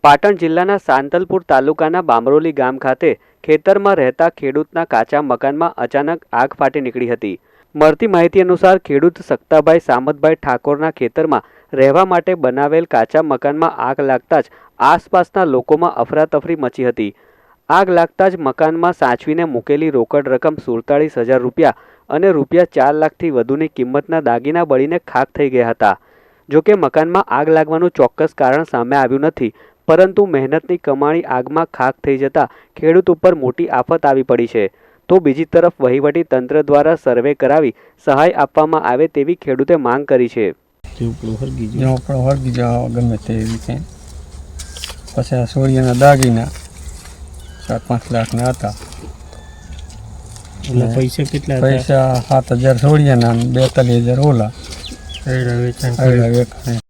પાટણ જિલ્લાના સાંતલપુર તાલુકાના બામરોલી ગામ ખાતે ખેતરમાં રહેતા ખેડૂતના કાચા મકાનમાં અચાનક આગ ફાટી નીકળી હતી। મળતી માહિતી અનુસાર ખેડૂત સક્તાભાઈ સામતભાઈ ઠાકોરના ખેતરમાં રહેવા માટે બનાવેલ કાચા મકાનમાં આગ લાગતા જ આસપાસના લોકોમાં અફરાતફરી મચી હતી। આગ લાગતા જ મકાનમાં સાચવીને મૂકેલી રોકડ રકમ 47,000 રૂપિયા અને રૂપિયા 4 લાખથી વધુની કિંમતના દાગીના બળીને ખાખ થઈ ગયા હતા। જોકે મકાનમાં આગ લાગવાનું ચોક્કસ કારણ સામે આવ્યું નથી, પરંતુ મહેનતની કમાણી આગમાં ખાખ થઈ જતા ખેડૂત ઉપર મોટી આફત આવી પડી છે। તો બીજી તરફ વહીવટી તંત્ર દ્વારા સર્વે કરાવી સહાય આપવામાં આવે તેવી ખેડૂતે માંગ કરી છે। ગમે તે રીતે પછી આ સોળિયાના દાગીના 4-5 લાખના હતા। પૈસા કેટલા? પૈસા 7,000 સોળિયાના અને 42,000 ઓલા વેચાણ